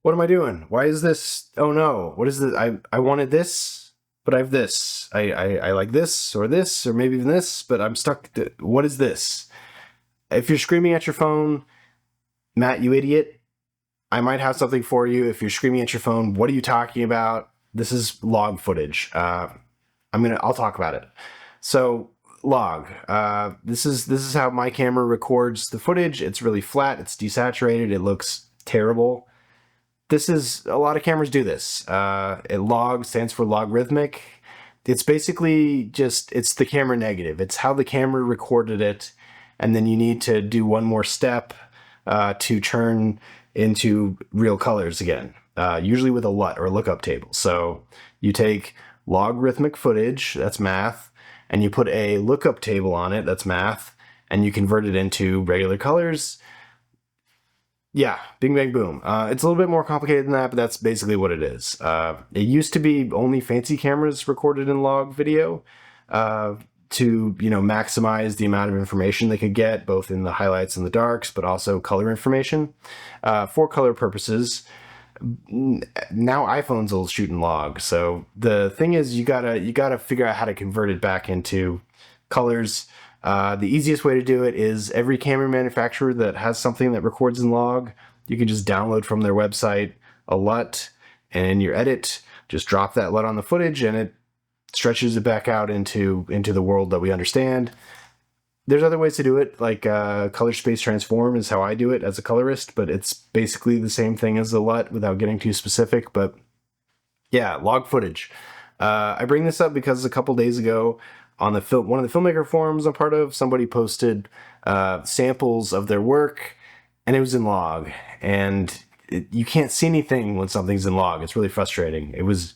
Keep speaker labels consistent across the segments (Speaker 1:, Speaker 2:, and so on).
Speaker 1: What am I doing? Why is this? Oh no, what is this? I wanted this, but I have this. I like this, or maybe even this, but I'm stuck. What is this? If you're screaming at your phone, Matt, you idiot, I might have something for you. If you're screaming at your phone, what are you talking about? This is log footage. I'll talk about it. So log. This is how my camera records the footage. It's really flat. It's desaturated. It looks terrible. This is a lot of cameras do this. Log stands for logarithmic. It's basically it's the camera negative. It's how the camera recorded it, and then you need to do one more step to turn into real colors again, usually with a LUT or a lookup table. So you take logarithmic footage, that's math, and you put a lookup table on it, that's math, and you convert it into regular colors. Yeah, bing, bang, boom. It's a little bit more complicated than that, but that's basically what it is. It used to be only fancy cameras recorded in log video to, maximize the amount of information they could get, both in the highlights and the darks, but also color information. For color purposes, now iPhones will shoot in log. So the thing is, you gotta figure out how to convert it back into colors. The easiest way to do it is every camera manufacturer that has something that records in log, you can just download from their website a LUT, and in your edit, just drop that LUT on the footage, and it stretches it back out into the world that we understand. There's other ways to do it, like color space transform is how I do it as a colorist, but it's basically the same thing as the LUT without getting too specific. But yeah, log footage. I bring this up because a couple days ago, on one of the filmmaker forums I'm part of, somebody posted samples of their work, and it was in log. And you can't see anything when something's in log. It's really frustrating. It was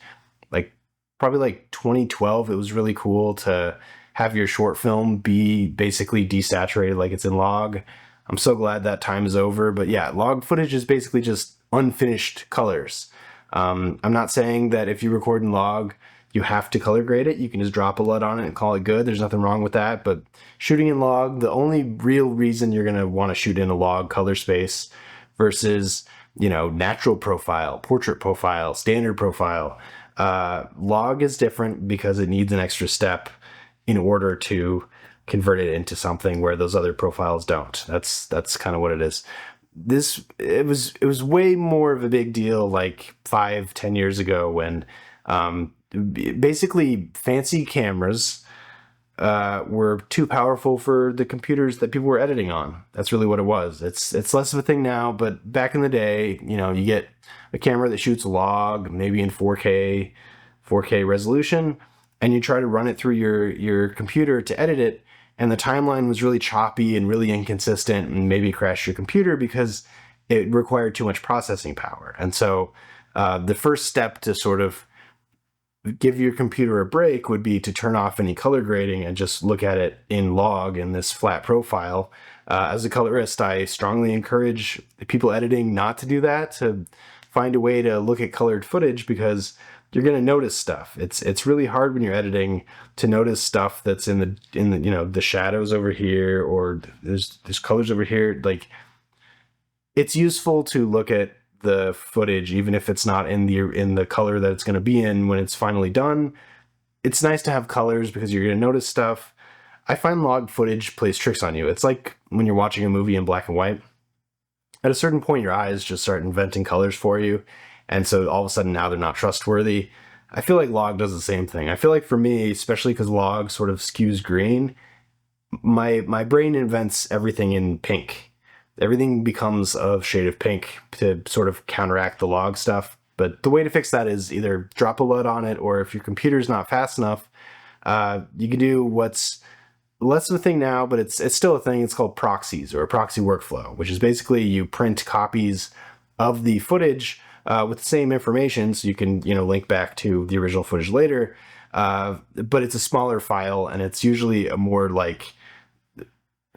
Speaker 1: probably like 2012. It was really cool to have your short film be basically desaturated like it's in log. I'm so glad that time is over. But yeah, log footage is basically just unfinished colors. I'm not saying that if you record in log, you have to color grade it. You can just drop a LUT on it and call it good. There's nothing wrong with that. But shooting in log, the only real reason you're going to want to shoot in a log color space versus, natural profile, portrait profile, standard profile, log is different because it needs an extra step in order to convert it into something where those other profiles don't. That's kind of what it is. It was way more of a big deal like 5-10 years ago when basically fancy cameras were too powerful for the computers that people were editing on. That's really what it was. It's less of a thing now, but back in the day, you get a camera that shoots log, maybe in 4K resolution, and you try to run it through your computer to edit it, and the timeline was really choppy and really inconsistent and maybe crashed your computer because it required too much processing power. And so the first step to sort of give your computer a break would be to turn off any color grading and just look at it in log in this flat profile. As a colorist, I strongly encourage people editing not to do that, to find a way to look at colored footage, because you're going to notice stuff. It's really hard when you're editing to notice stuff that's in the the shadows over here, or there's colors over here. Like, it's useful to look at the footage even if it's not in the color that it's going to be in when it's finally done. It's nice to have colors because you're going to notice stuff. I find log footage plays tricks on you. It's like when you're watching a movie in black and white. At a certain point, your eyes just start inventing colors for you, and so all of a sudden now they're not trustworthy. I feel like log does the same thing. I feel like for me, especially because log sort of skews green, my brain invents everything in pink. Everything becomes a shade of pink to sort of counteract the log stuff. But the way to fix that is either drop a LUT on it, or if your computer's not fast enough, you can do what's less of a thing now, but it's still a thing. It's called proxies, or a proxy workflow, which is basically you print copies of the footage with the same information, so you can link back to the original footage later. But it's a smaller file, and it's usually a more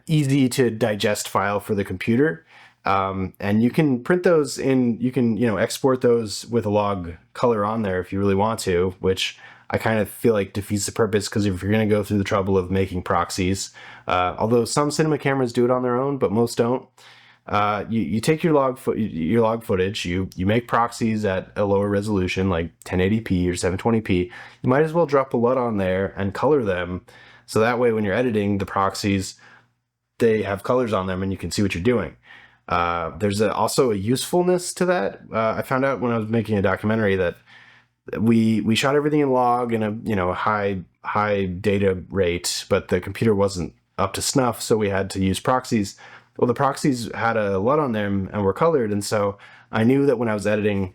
Speaker 1: easy to digest file for the computer. And you can print those in, you can, export those with a log color on there if you really want to, which I kind of feel like defeats the purpose, because if you're going to go through the trouble of making proxies, although some cinema cameras do it on their own, but most don't, You take your log footage, you make proxies at a lower resolution like 1080p or 720p. You might as well drop a LUT on there and color them, so that way when you're editing the proxies, they have colors on them and you can see what you're doing. There's also a usefulness to that. I found out when I was making a documentary that we shot everything in log in a high data rate, but the computer wasn't up to snuff, so we had to use proxies. Well, the proxies had a LUT on them and were colored, and so I knew that when I was editing,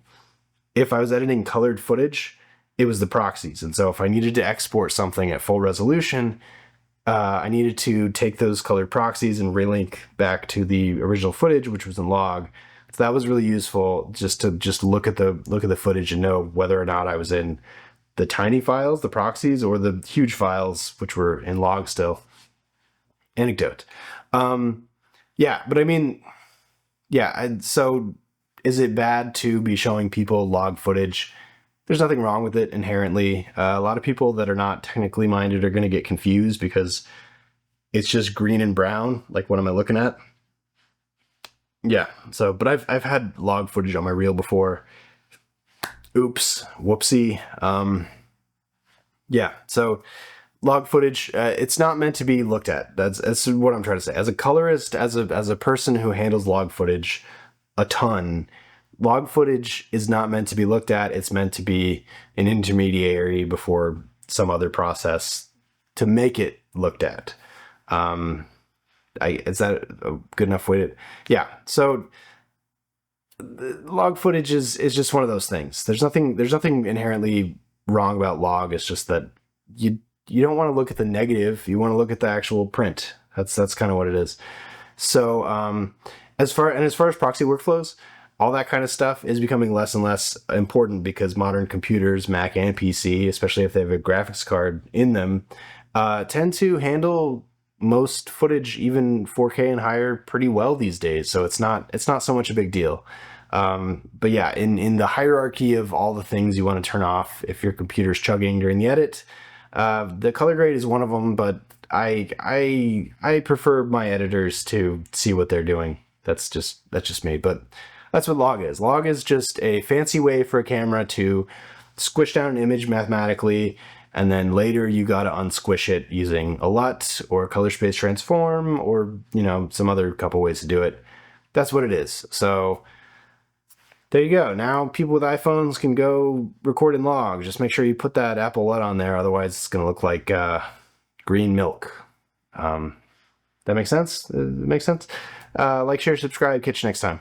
Speaker 1: if I was editing colored footage, it was the proxies. And so if I needed to export something at full resolution, I needed to take those colored proxies and relink back to the original footage, which was in log. So that was really useful, just to look at the footage and know whether or not I was in the tiny files, the proxies, or the huge files, which were in log still. Anecdote. Yeah, but I mean, yeah. So is it bad to be showing people log footage? There's nothing wrong with it inherently. A lot of people that are not technically minded are going to get confused because it's just green and brown. Like, what am I looking at? Yeah. So, but I've had log footage on my reel before. Oops, whoopsie. Yeah. So log footage, it's not meant to be looked at. That's what I'm trying to say. As a colorist, as a person who handles log footage a ton, log footage is not meant to be looked at. It's meant to be an intermediary before some other process to make it looked at. Is that a good enough way to? Yeah. So log footage is just one of those things. There's nothing inherently wrong about log. It's just that you don't want to look at the negative. You want to look at the actual print. That's kind of what it is. So as far as proxy workflows, all that kind of stuff is becoming less and less important because modern computers, Mac and PC, especially if they have a graphics card in them, tend to handle most footage, even 4K and higher, pretty well these days. So it's not so much a big deal. But yeah, in the hierarchy of all the things you want to turn off if your computer's chugging during the edit, the color grade is one of them. But I prefer my editors to see what they're doing. That's just me. But that's what log is. Log is just a fancy way for a camera to squish down an image mathematically, and then later you got to unsquish it using a LUT or color space transform or, some other couple ways to do it. That's what it is. So there you go. Now people with iPhones can go record in log. Just make sure you put that Apple LUT on there. Otherwise it's going to look like green milk. That makes sense? Like, share, subscribe. Catch you next time.